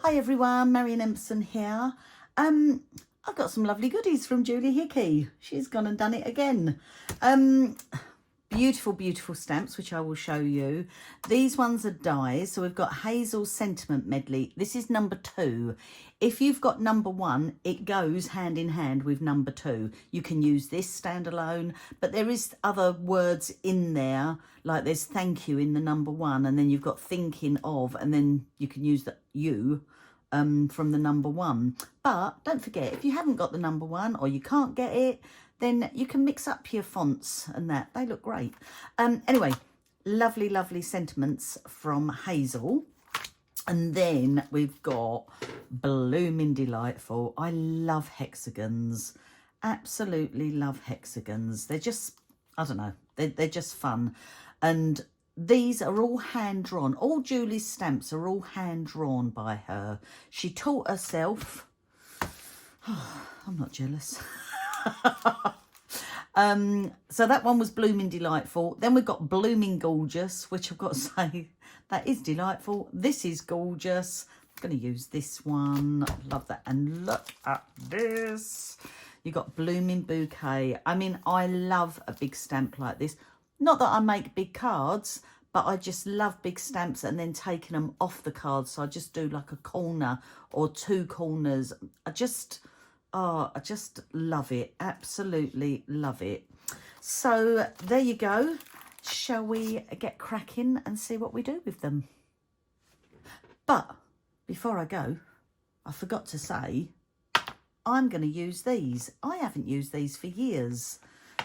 Hi everyone, Marion Empson here. I've got some lovely goodies from Julie Hickey. She's gone and done it again. Beautiful, beautiful stamps, which I will show you. These ones are dies. So we've got Hazel Sentiment Medley. This is number 2. If you've got number 1, it goes hand in hand with number 2. You can use this standalone, but there is other words in there, like there's thank you in the number 1, and then you've got thinking of, and then you can use the you from the number 1. But don't forget, if you haven't got the number 1 or you can't get it, then you can mix up your fonts and that. They look great. Anyway, lovely, lovely sentiments from Hazel. And then we've got Blooming Delightful. I love hexagons. Absolutely love hexagons. They're just, I don't know, they're just fun. And these are all hand-drawn. All Julie's stamps are all hand-drawn by her. She taught herself. Oh, I'm not jealous. So that one was Blooming Delightful. Then we've got Blooming Gorgeous, which I've got to say, that is delightful. This is gorgeous. I'm going to use this one. Love that. And look at this. You got Blooming Bouquet. I mean, I love a big stamp like this. Not that I make big cards, but I just love big stamps and then taking them off the cards. So I just do like a corner or 2 corners. I just love it. Absolutely love it. So there you go. Shall we get cracking and see what we do with them? But before I go, I forgot to say, I'm going to use these. I haven't used these for years.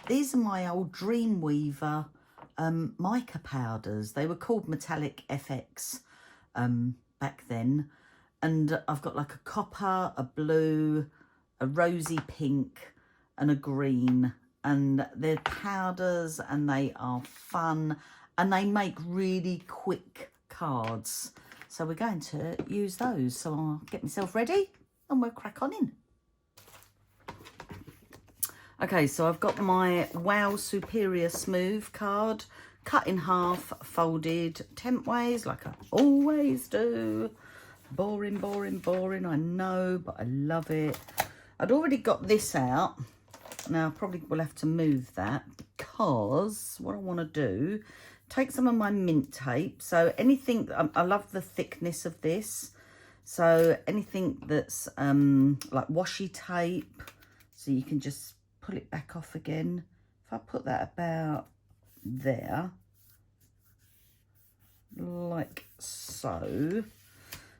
These are my old Dreamweaver mica powders. They were called Metallic FX back then. And I've got like a copper, a blue, a rosy pink and a green, and they're powders and they are fun and they make really quick cards. So we're going to use those. So I'll get myself ready and we'll crack on in. Okay, so I've got my Wow Superior Smooth card, cut in half, folded 10 ways like I always do. Boring, boring, boring, I know, but I love it. I'd already got this out. Now I probably will have to move that because what I want to do, take some of my mint tape. So anything, I love the thickness of this. So anything that's like washi tape, so you can just pull it back off again. If I put that about there, like so,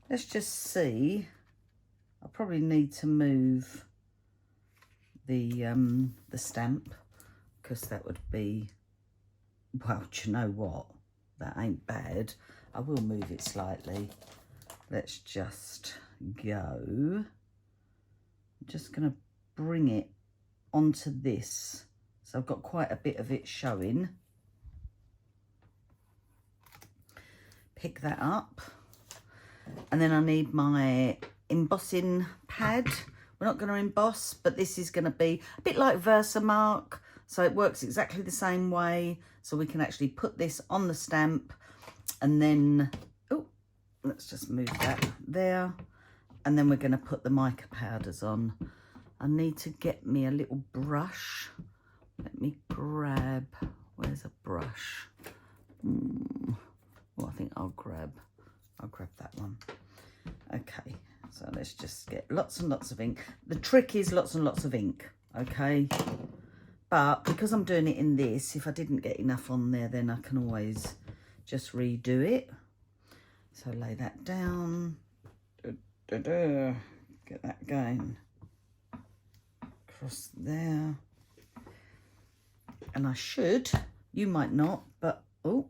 let's just see. I probably need to move the stamp because that would be, well, do you know what? That ain't bad. I will move it slightly. Let's just go. I'm just going to bring it onto this. So I've got quite a bit of it showing. Pick that up. And then I need my embossing pad. We're not going to emboss, but this is going to be a bit like Versamark, so it works exactly the same way. So we can actually put this on the stamp and then, oh, let's just move that there. And then we're going to put the mica powders on. I need to get me a little brush. Let me grab, where's a brush? Well, I think I'll grab that one. Okay, so let's just get lots and lots of ink. The trick is lots and lots of ink, okay? But because I'm doing it in this, if I didn't get enough on there, then I can always just redo it. So lay that down. Get that going. Across there. And I should, you might not, but, oh,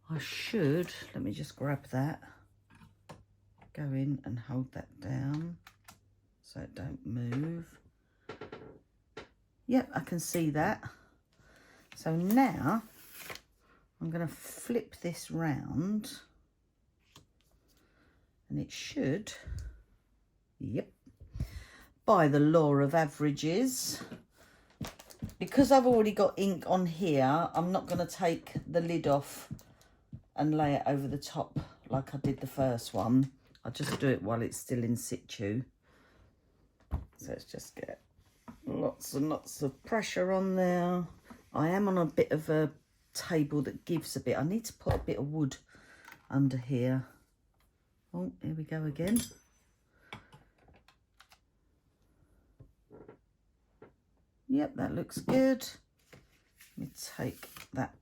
I should, let me just grab that. Go in and hold that down so it don't move. Yep, I can see that. So now I'm going to flip this round and it should, yep, by the law of averages, because I've already got ink on here, I'm not going to take the lid off and lay it over the top like I did the first one. I'll just do it while it's still in situ. So let's just get lots and lots of pressure on there. I am on a bit of a table that gives a bit. I need to put a bit of wood under here. Oh, here we go again. Yep, that looks good. Let me take that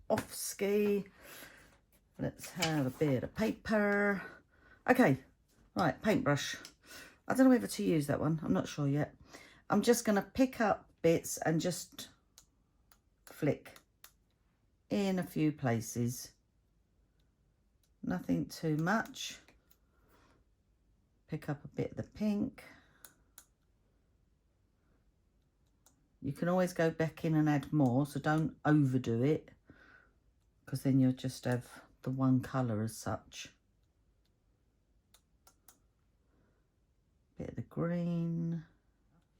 off ski. Let's have a bit of paper. Okay, right, paintbrush. I don't know whether to use that one. I'm not sure yet. I'm just going to pick up bits and just flick in a few places. Nothing too much. Pick up a bit of the pink. You can always go back in and add more, so don't overdo it, because then you'll just have the one colour as such. Bit of the green.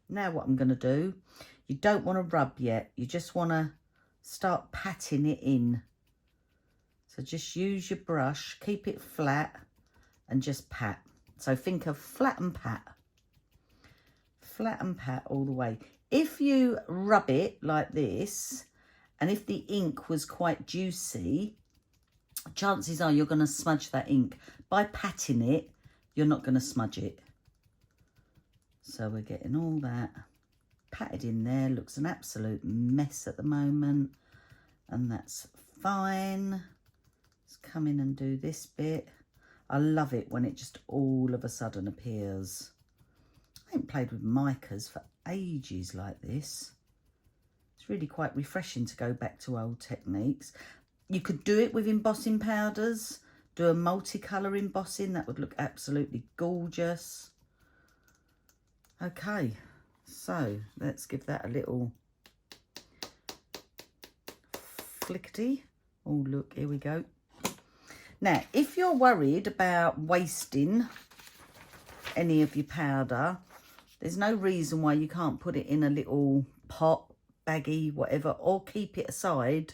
Now what I'm going to do, you don't want to rub yet, you just want to start patting it in. So just use your brush, keep it flat and just pat. So think of flat and pat all the way. If you rub it like this, and if the ink was quite juicy, chances are you're going to smudge that ink. By patting it, you're not going to smudge it. So we're getting all that patted in there. Looks an absolute mess at the moment, and that's fine. Let's come in and do this bit. I love it when it just all of a sudden appears. I haven't played with micas for ages like this. It's really quite refreshing to go back to old techniques. You could do it with embossing powders, do a multicolour embossing, that would look absolutely gorgeous. Okay, so let's give that a little flickety. Oh look, here we go. Now, if you're worried about wasting any of your powder, there's no reason why you can't put it in a little pot, baggy, whatever, or keep it aside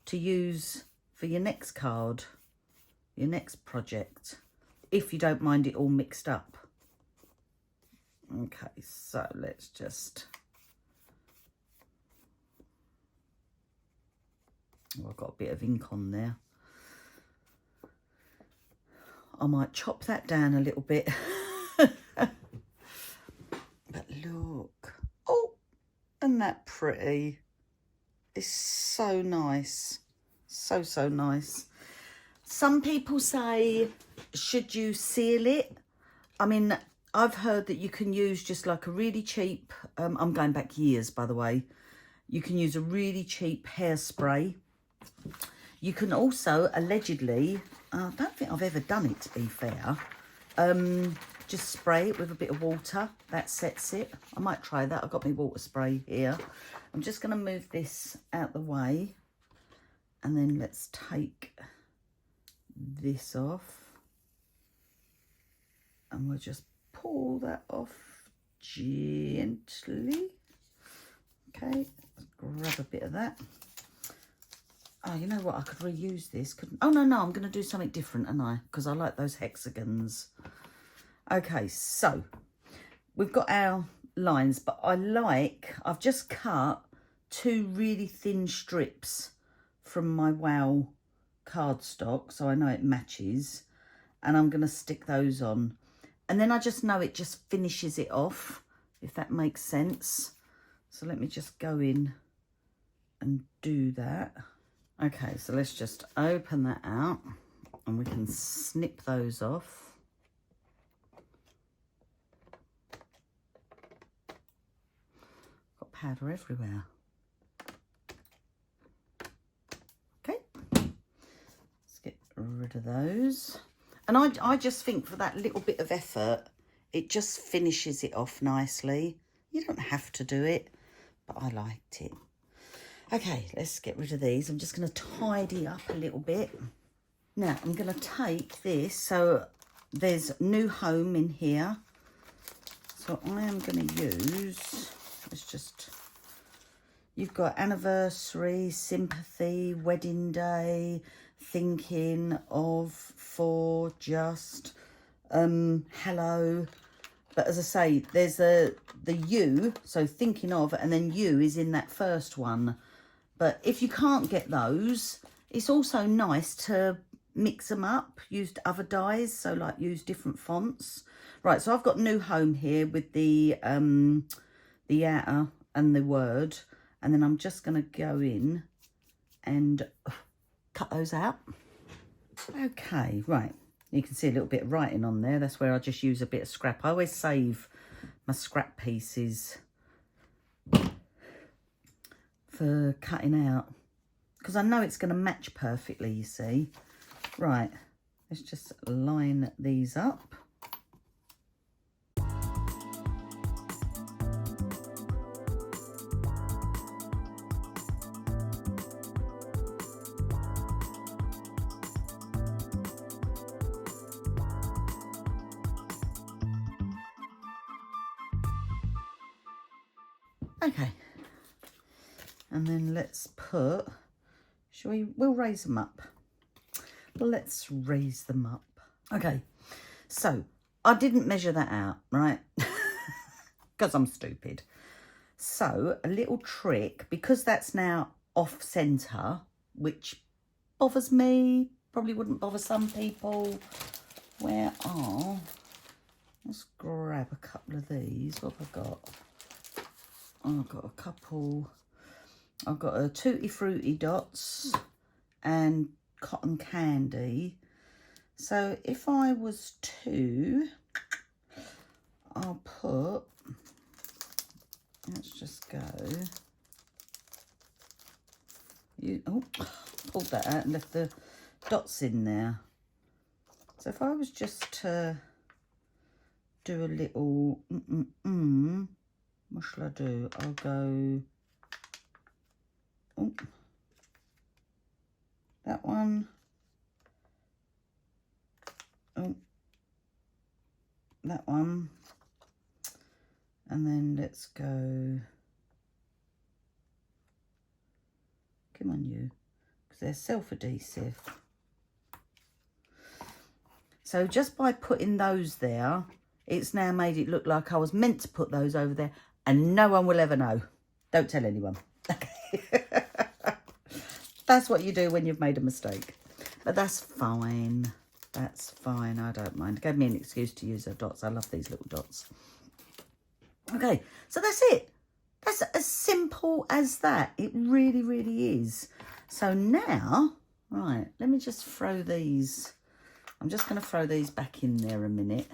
to use for your next card, your next project, if you don't mind it all mixed up. Okay, so let's just... Oh, I've got a bit of ink on there. I might chop that down a little bit. But look. Oh, isn't that pretty? It's so nice. So, so nice. Some people say, should you seal it? I mean, I've heard that you can use just like a really cheap, I'm going back years, by the way. You can use a really cheap hairspray. You can also, allegedly, I don't think I've ever done it, to be fair, just spray it with a bit of water. That sets it. I might try that. I've got my water spray here. I'm just going to move this out the way. And then let's take this off. And we'll just pull that off gently. Okay, let's grab a bit of that. Oh, you know what? I could reuse this, couldn't? Oh, no, I'm going to do something different, aren't I? Because I like those hexagons. Okay, so we've got our lines, but I've just cut 2 really thin strips from my Wow cardstock, so I know it matches, and I'm going to stick those on. And then I just know it just finishes it off, if that makes sense. So let me just go in and do that. Okay, so let's just open that out and we can snip those off. Got powder everywhere. Okay, let's get rid of those. And I just think for that little bit of effort, it just finishes it off nicely. You don't have to do it, but I liked it. Okay, let's get rid of these. I'm just going to tidy up a little bit. Now, I'm going to take this. So there's New Home in here. So I am going to use, let's just, you've got Anniversary, Sympathy, Wedding Day, Thinking of, For, Just. hello. But as I say, there's the U, so thinking of, and then U is in that first one. But if you can't get those, it's also nice to mix them up, use other dyes, so like use different fonts. Right, so I've got New Home here with the outer and the word, and then I'm just going to go in and cut those out. Okay, right. You can see a little bit of writing on there. That's where I just use a bit of scrap. I always save my scrap pieces for cutting out, because I know it's going to match perfectly, you see. Right, let's just line these up. Okay, and then let's put, we'll raise them up. Let's raise them up. Okay, so I didn't measure that out, right? Because I'm stupid. So a little trick, because that's now off centre, which bothers me, probably wouldn't bother some people. Let's grab a couple of these. What have I got? I've got a couple. I've got a Tutti Frutti dots and cotton candy. So if I was to, I'll put, let's just go. Pulled that out and left the dots in there. So if I was just to do a little, what shall I do? I'll go, that one, that one, and then let's go, come on you, because they're self-adhesive. So just by putting those there, it's now made it look like I was meant to put those over there, and no one will ever know. Don't tell anyone. That's what you do when you've made a mistake. But that's fine. That's fine. I don't mind. It gave me an excuse to use the dots. I love these little dots. Okay, so that's it. That's as simple as that. It really, really is. So now, right, let me just throw these. I'm just going to throw these back in there a minute,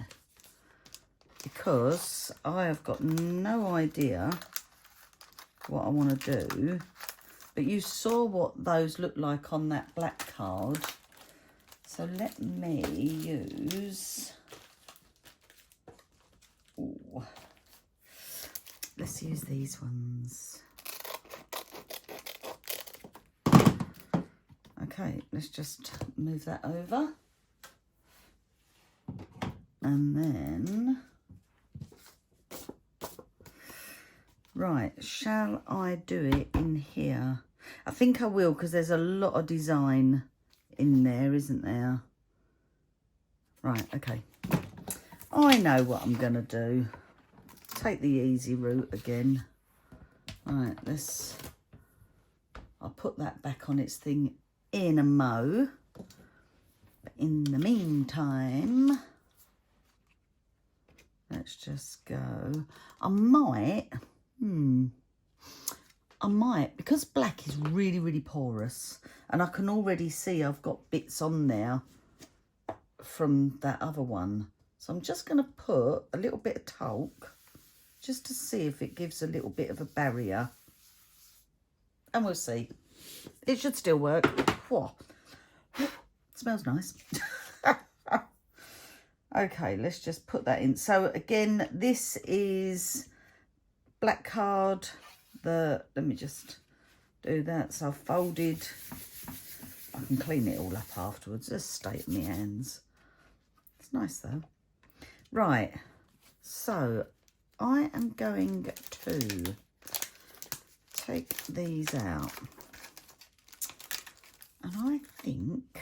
because I have got no idea what I want to do. But you saw what those look like on that black card. So let me use, let's use these ones. Okay, let's just move that over. And then, right, shall I do it in here? I think I will, because there's a lot of design in there, isn't there? Right, okay. I know what I'm going to do. Take the easy route again. Right, I'll put that back on its thing in a mo. But in the meantime, let's just go. I might, because black is really, really porous, and I can already see I've got bits on there from that other one. So I'm just going to put a little bit of talc, just to see if it gives a little bit of a barrier. And we'll see. It should still work. Whoa. Smells nice. Okay, let's just put that in. So again, this is black card. Let me just do that. So I've folded. I can clean it all up afterwards. Just stay in my hands. It's nice though. Right. So I am going to take these out. And I think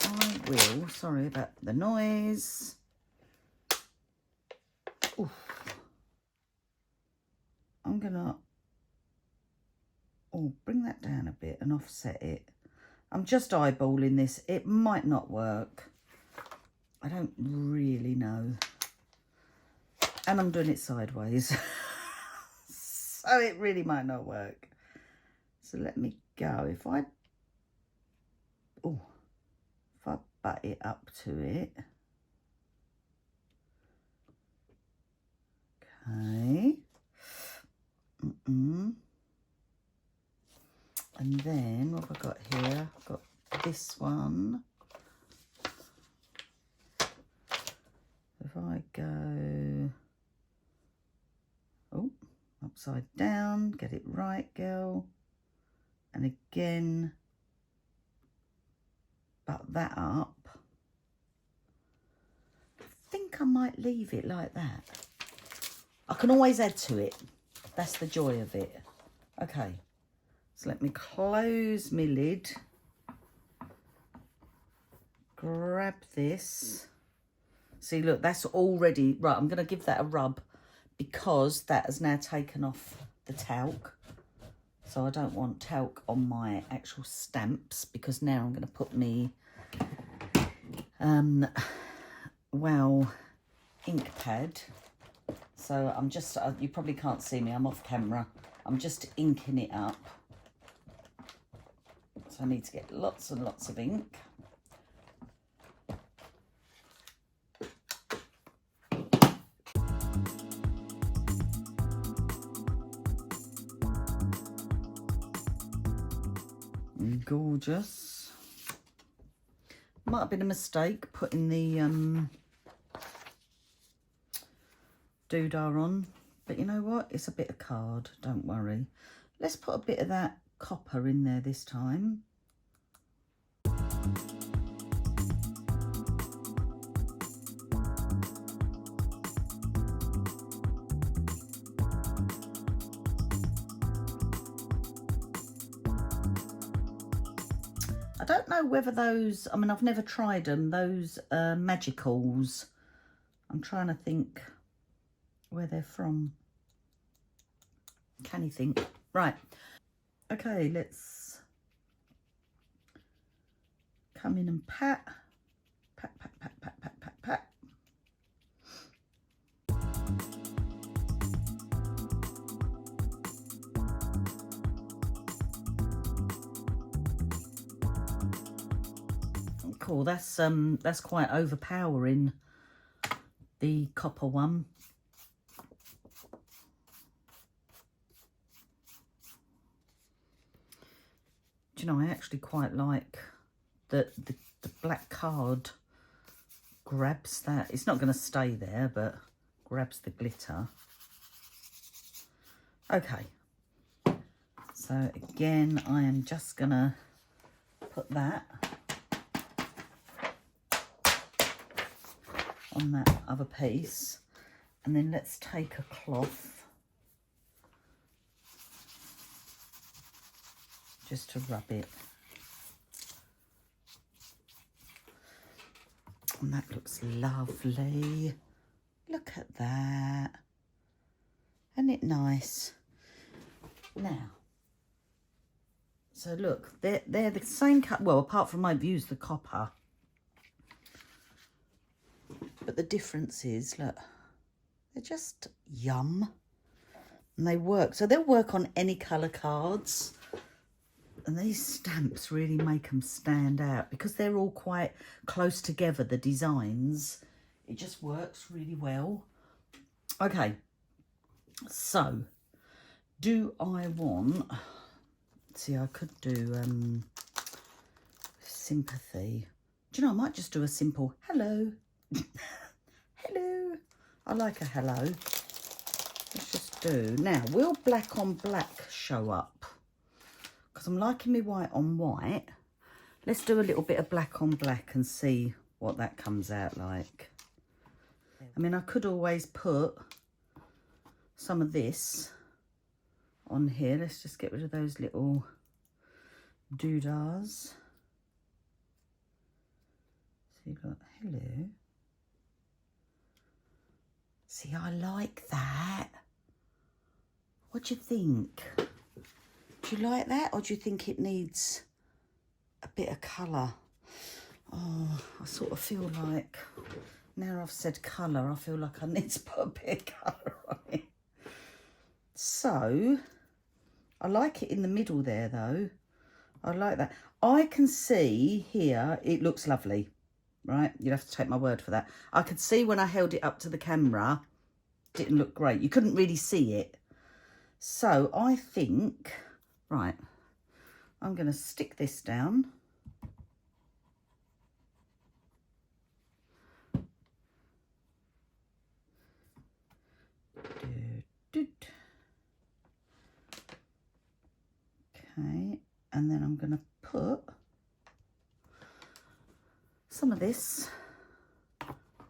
I will, sorry about the noise. Oof. I'm gonna bring that down a bit and offset it. I'm just eyeballing this. It might not work. I don't really know. And I'm doing it sideways. So it really might not work. So let me go. If I butt it up to it. Okay. And then what have I got here? I've got this one. If I go, upside down, get it right, girl. And again, butt that up. I think I might leave it like that. I can always add to it. That's the joy of it. Okay, so let me close my lid. Grab this. See, look, that's already, right, I'm going to give that a rub because that has now taken off the talc. So I don't want talc on my actual stamps because now I'm going to put me, ink pad. So I'm just, you probably can't see me, I'm off camera. I'm just inking it up. So I need to get lots and lots of ink. Gorgeous. Might have been a mistake putting the doodah on, but you know what? It's a bit of card, don't worry. Let's put a bit of that copper in there this time. I don't know whether those, I mean, I've never tried them, those magicals. I'm trying to think where they're from. Can you think? Right. Okay, let's come in and pat. Pat, pat, pat, pat, pat, pat, pat. Cool, that's quite overpowering, the copper one. Do you know, I actually quite like that the black card grabs that. It's not going to stay there, but grabs the glitter. Okay, so again, I am just going to put that on that other piece, and then let's take a cloth just to rub it, and that looks lovely. Look at that, isn't it nice? Now, so look, they're the same cut, well, apart from I've used the copper. But the difference is, look, they're just yum. And they work. So they'll work on any colour cards. And these stamps really make them stand out because they're all quite close together, the designs. It just works really well. Okay. So, do I want... See, I could do sympathy. Do you know, I might just do a simple hello. Hello. I like a hello. Let's just do. Now, will black on black show up? Because I'm liking me white on white. Let's do a little bit of black on black and see what that comes out like. I mean, I could always put some of this on here. Let's just get rid of those little doodahs. See, look, hello. See, I like that. What do you think? Do you like that, or do you think it needs a bit of colour? Oh, I sort of feel like, now I've said colour, I feel like I need to put a bit of colour on it. So, I like it in the middle there though. I like that. I can see here, it looks lovely, right? You'd have to take my word for that. I could see when I held it up to the camera, it didn't look great. You couldn't really see it. So I think, right, I'm going to stick this down. Okay, and then I'm going to put some of this,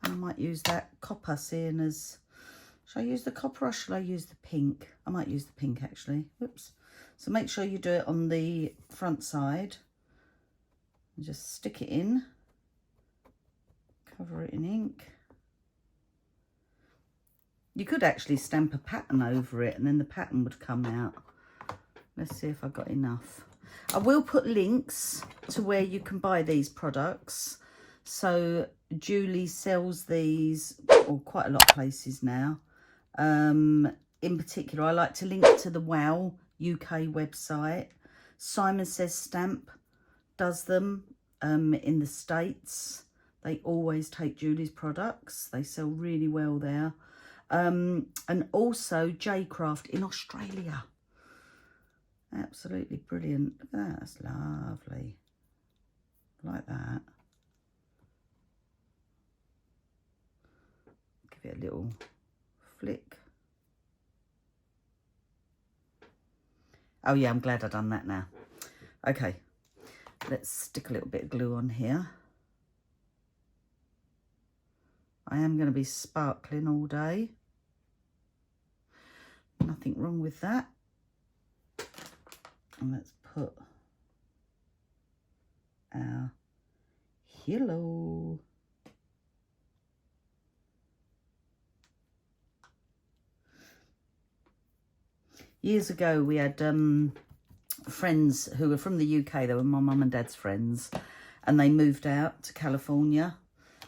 and I might use that copper, seeing as, should I use the copper or should I use the pink? I might use the pink actually. Oops. So make sure you do it on the front side and just stick it in, cover it in ink. You could actually stamp a pattern over it and then the pattern would come out. Let's see if I got enough. I will put links to where you can buy these products. So Julie sells these, or quite a lot of places now. In particular, I like to link to the WOW UK website. Simon Says Stamp does them in the States. They always take Julie's products. They sell really well there. And also J-Craft in Australia. Absolutely brilliant. Look at that, that's lovely. Like that. Give it a little flick. Oh yeah, I'm glad I've done that now. Okay, let's stick a little bit of glue on here. I am going to be sparkling all day. Nothing wrong with that. And let's put our hello. Years ago, we had friends who were from the UK. They were my mum and dad's friends, and they moved out to California,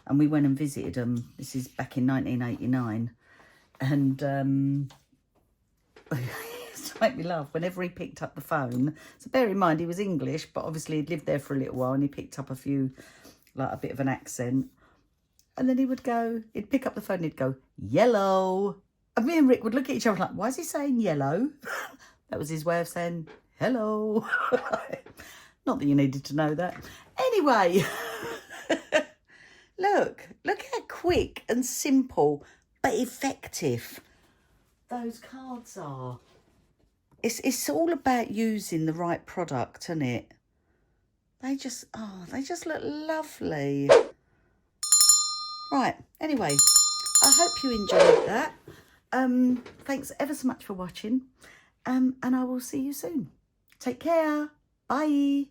and we went and visited them. This is back in 1989, and it used to make me laugh whenever he picked up the phone. So bear in mind, he was English, but obviously he'd lived there for a little while, and he picked up a few, like a bit of an accent. And then he would go, he'd pick up the phone and he'd go, yellow. And me and Rick would look at each other like, why is he saying yellow? That was his way of saying hello. Not that you needed to know that. Anyway, look how quick and simple but effective those cards are. It's all about using the right product, isn't it? They just look lovely. Right, anyway, I hope you enjoyed that. Thanks ever so much for watching, and I will see you soon. Take care. Bye.